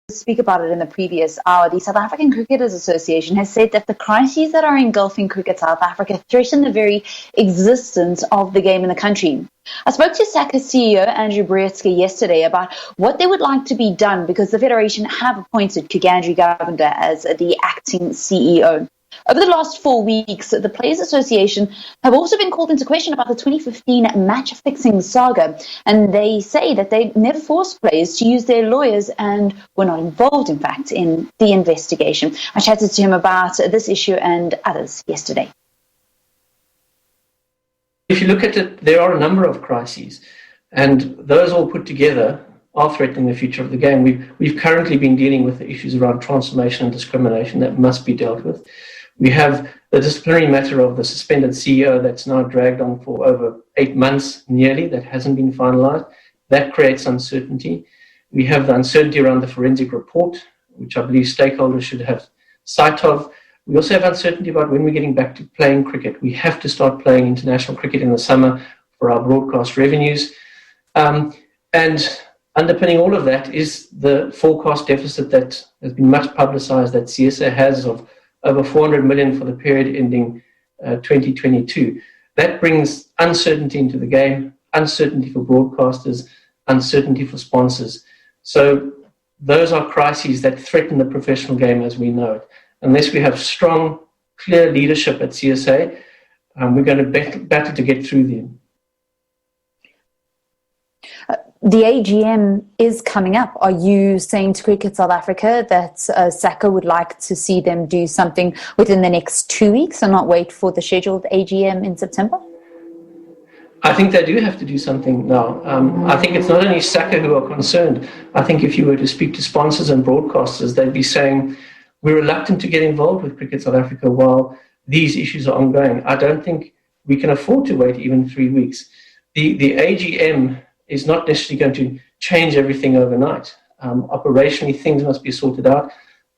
speak about it in the previous hour, the South African Cricketers Association has said that the crises that are engulfing cricket South Africa threaten the very existence of the game in the country. I spoke to SACA CEO Andrew Breetzke yesterday about what they would like to be done because the Federation have appointed Kugandrie Govender as the acting CEO. Over the last 4 weeks, the Players Association have also been called into question about the 2015 match-fixing saga, and they say that they never forced players to use their lawyers and were not involved, in fact, in the investigation. I chatted to him about this issue and others yesterday. If you look at it, there are a number of crises, and those all put together are threatening the future of the game. We've currently been dealing with the issues around transformation and discrimination that must be dealt with. We have the disciplinary matter of the suspended CEO that's now dragged on for over 8 months nearly, that hasn't been finalized. That creates uncertainty. We have the uncertainty around the forensic report, which I believe stakeholders should have sight of. We also have uncertainty about when we're getting back to playing cricket. We have to start playing international cricket in the summer for our broadcast revenues. And underpinning all of that is the forecast deficit that has been much publicized that CSA has of over 400 million for the period ending 2022. That brings uncertainty into the game, uncertainty for broadcasters, uncertainty for sponsors. So those are crises that threaten the professional game as we know it. Unless we have strong, clear leadership at CSA, we're going to battle to get through them. The AGM is coming up. Are you saying to Cricket South Africa that SACA would like to see them do something within the next 2 weeks and not wait for the scheduled AGM in September? I think they do have to do something now. I think it's not only SACA who are concerned. I think if you were to speak to sponsors and broadcasters, they'd be saying, we're reluctant to get involved with Cricket South Africa while these issues are ongoing. I don't think we can afford to wait even 3 weeks. The AGM is not necessarily going to change everything overnight. Operationally, things must be sorted out.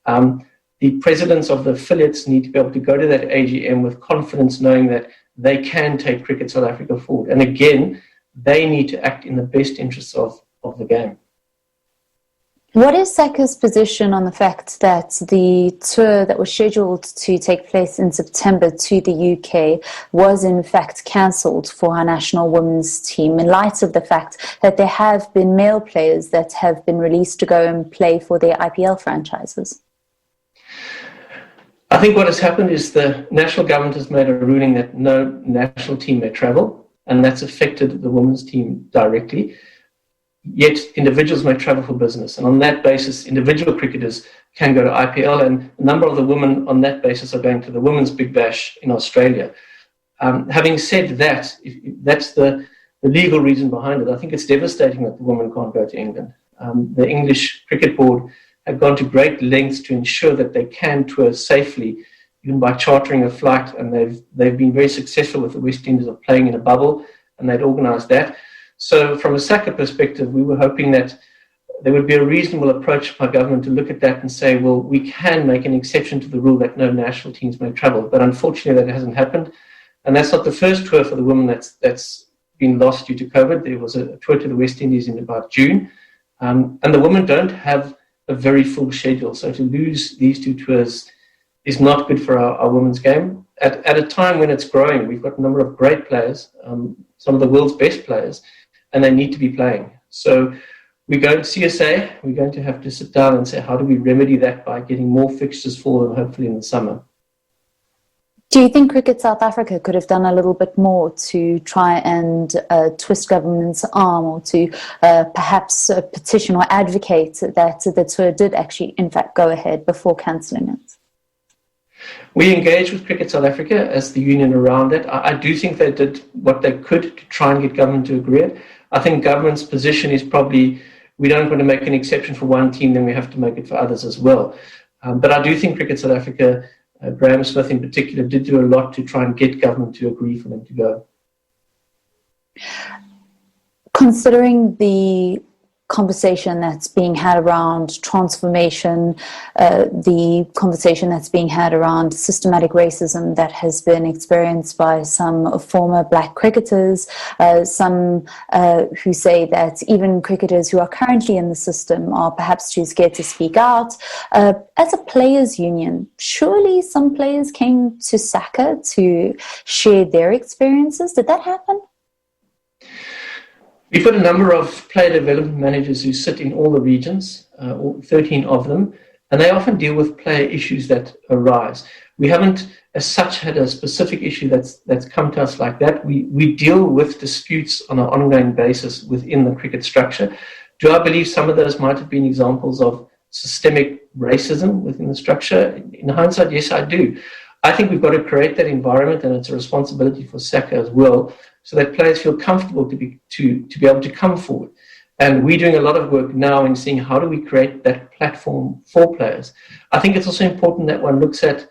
The presidents of the affiliates need to be able to go to that AGM with confidence, knowing that they can take Cricket South Africa forward. And again, they need to act in the best interests of the game. What is SACA's position on the fact that the tour that was scheduled to take place in September to the UK was in fact cancelled for our national women's team in light of the fact that there have been male players that have been released to go and play for their IPL franchises? I think what has happened is the national government has made a ruling that no national team may travel, and that's affected the women's team directly. Yet individuals may travel for business, and on that basis individual cricketers can go to IPL, and a number of the women on that basis are going to the Women's Big Bash in Australia. Having said that, if that's the legal reason behind it, I think it's devastating that the women can't go to England. The English Cricket Board have gone to great lengths to ensure that they can tour safely, even by chartering a flight, and they've been very successful with the West Indies of playing in a bubble, and they'd organised that. So from a SACA perspective, we were hoping that there would be a reasonable approach by government to look at that and say, well, we can make an exception to the rule that no national teams may travel. But unfortunately, that hasn't happened. And that's not the first tour for the women that's been lost due to COVID. There was a tour to the West Indies in about June. And the women don't have a very full schedule. So to lose these two tours is not good for our women's game. At a time when it's growing, we've got a number of great players, some of the world's best players, and they need to be playing. So we're going to CSA, we're going to have to sit down and say, how do we remedy that by getting more fixtures for them, hopefully in the summer. Do you think Cricket South Africa could have done a little bit more to try and twist government's arm, or to perhaps petition or advocate that the tour did actually, in fact, go ahead before cancelling it? We engaged with Cricket South Africa as the union around it. I do think they did what they could to try and get government to agree it. I think government's position is probably, we don't want to make an exception for one team, then we have to make it for others as well. But I do think Cricket South Africa, Graham Smith in particular, did do a lot to try and get government to agree for them to go. Considering the conversation that's being had around transformation, the conversation that's being had around systematic racism that has been experienced by some former black cricketers, some who say that even cricketers who are currently in the system are perhaps too scared to speak out. As a players' union, surely some players came to SACA to share their experiences. Did that happen? We've got a number of player development managers who sit in all the regions, 13 of them, and they often deal with player issues that arise. We haven't, as such, had a specific issue that's come to us like that. We deal with disputes on an ongoing basis within the cricket structure. Do I believe some of those might have been examples of systemic racism within the structure? In hindsight, yes, I do. I think we've got to create that environment, and it's a responsibility for SACA as well, so that players feel comfortable to be able to come forward. And we're doing a lot of work now in seeing how do we create that platform for players. I think it's also important that one looks at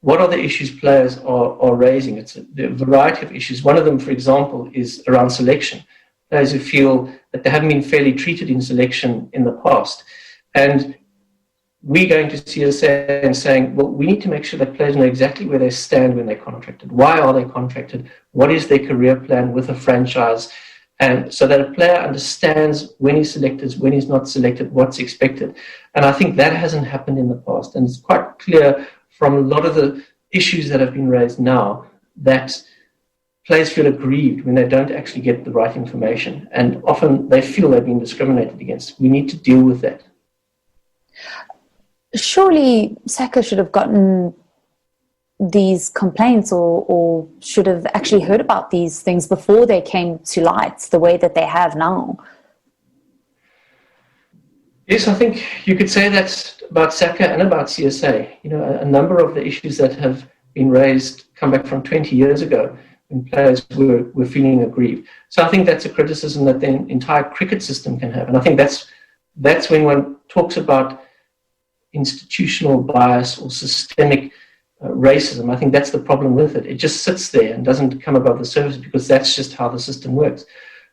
what are the issues players are raising. It's a variety of issues. One of them, for example, is around selection. Players who feel that they haven't been fairly treated in selection in the past. And we're going to CSA and saying, well, we need to make sure that players know exactly where they stand when they're contracted. Why are they contracted? What is their career plan with a franchise? And so that a player understands when he's selected, when he's not selected, what's expected. And I think that hasn't happened in the past. And it's quite clear from a lot of the issues that have been raised now that players feel aggrieved when they don't actually get the right information. And often they feel they've been discriminated against. We need to deal with that. Surely SACA should have gotten these complaints or should have actually heard about these things before they came to light the way that they have now. Yes, I think you could say that about SACA and about CSA. You know, a number of the issues that have been raised come back from 20 years ago when players were feeling aggrieved. So I think that's a criticism that the entire cricket system can have. And I think that's when one talks about institutional bias or systemic racism. I think that's the problem with it. It just sits there and doesn't come above the surface because that's just how the system works.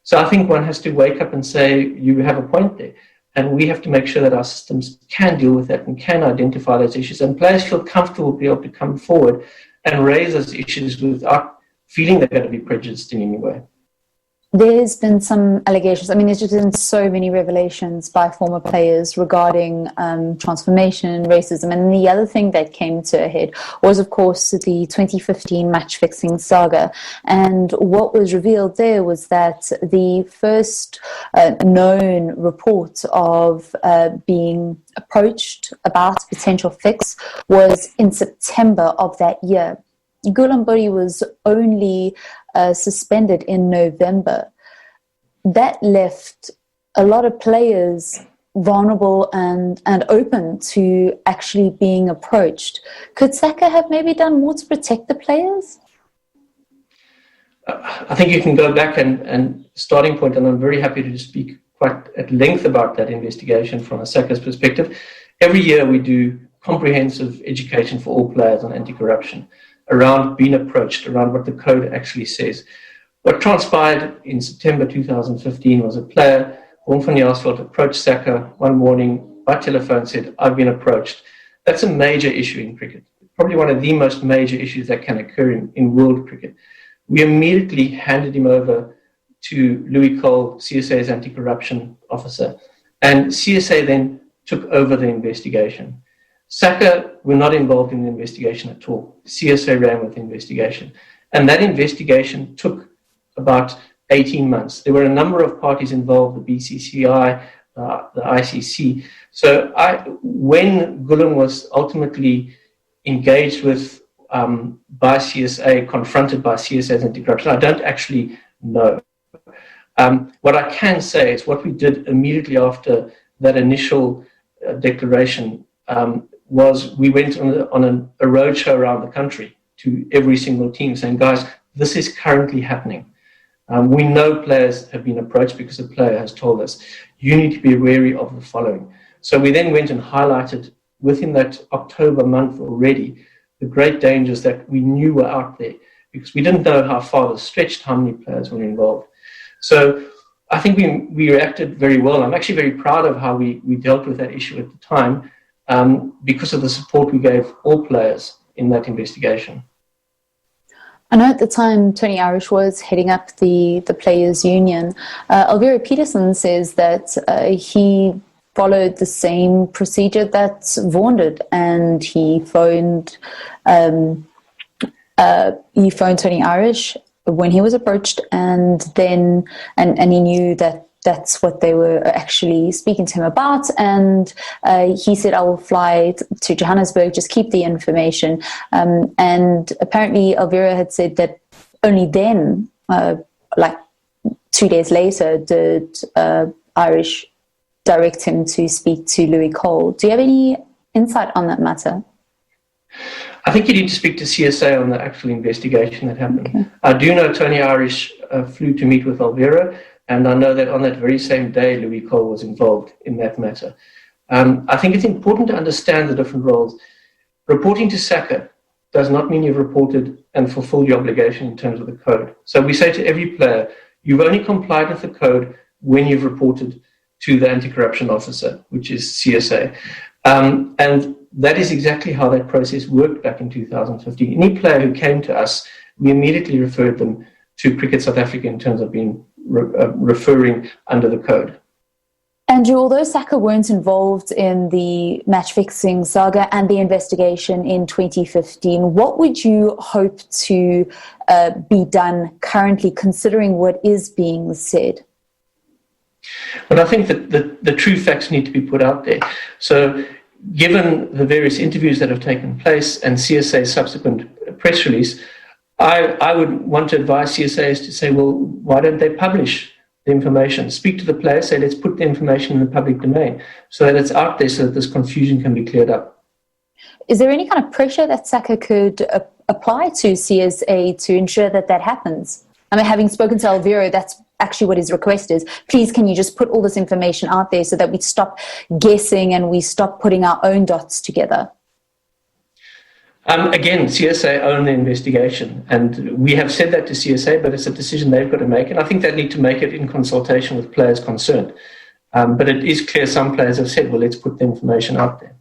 So I think one has to wake up and say, you have a point there. And we have to make sure that our systems can deal with that and can identify those issues. And players feel comfortable being able to come forward and raise those issues without feeling they're going to be prejudiced in any way. There's been some allegations. I mean, there's just been so many revelations by former players regarding transformation, racism. And the other thing that came to a head was, of course, the 2015 match-fixing saga. And what was revealed there was that the first known report of being approached about potential fix was in September of that year. Kugandrie was only suspended in November. That left a lot of players vulnerable and open to actually being approached. Could SACA have maybe done more to protect the players? I think you can go back and starting point, and I'm very happy to speak quite at length about that investigation from a SACA's perspective. Every year we do comprehensive education for all players on anti-corruption, around being approached, around what the code actually says. What transpired in September 2015 was a player, Ron van Jaarsveld, approached SACA one morning by telephone, said, I've been approached. That's a major issue in cricket, probably one of the most major issues that can occur in world cricket. We immediately handed him over to Louis Cole, CSA's anti-corruption officer, and CSA then took over the investigation. SACA were not involved in the investigation at all. CSA ran with the investigation. And that investigation took about 18 months. There were a number of parties involved, the BCCI, the ICC. So when Gulen was ultimately engaged with by CSA, confronted by CSA's anti-corruption, I don't actually know. What I can say is what we did immediately after that initial declaration was we went on a roadshow around the country to every single team saying, guys, this is currently happening. We know players have been approached because a player has told us, you need to be wary of the following. So we then went and highlighted within that October month already the great dangers that we knew were out there because we didn't know how far this stretched, how many players were involved. So I think we reacted very well. I'm actually very proud of how we dealt with that issue at the time, because of the support we gave all players in that investigation. I know at the time Tony Irish was heading up the players' union. Elvira Peterson says that he followed the same procedure that Vaughan did, and he phoned Tony Irish when he was approached, and he knew that that's what they were actually speaking to him about, and he said, I will fly to Johannesburg, just keep the information. And apparently Elvira had said that only then, like 2 days later, did Irish direct him to speak to Louis Cole. Do you have any insight on that matter? I think you need to speak to CSA on the actual investigation that happened. Okay. I do know Tony Irish flew to meet with Elvira, and I know that on that very same day, Louis Cole was involved in that matter. I think it's important to understand the different roles. Reporting to SACA does not mean you've reported and fulfilled your obligation in terms of the code. So we say to every player, you've only complied with the code when you've reported to the anti-corruption officer, which is CSA. And that is exactly how that process worked back in 2015. Any player who came to us, we immediately referred them to Cricket South Africa in terms of being referring under the code. Andrew, although SACA weren't involved in the match-fixing saga and the investigation in 2015, what would you hope to be done currently, considering what is being said? Well, I think that the true facts need to be put out there. So given the various interviews that have taken place and CSA's subsequent press release, I would want to advise CSAs to say, well, why don't they publish the information? Speak to the players, say, let's put the information in the public domain so that it's out there so that this confusion can be cleared up. Is there any kind of pressure that SACA could apply to CSA to ensure that that happens? I mean, having spoken to Elvira, that's actually what his request is. Please, can you just put all this information out there so that we stop guessing and we stop putting our own dots together? Again, CSA own the investigation, and we have said that to CSA, but it's a decision they've got to make, and I think they need to make it in consultation with players concerned. But it is clear some players have said, well, let's put the information out there.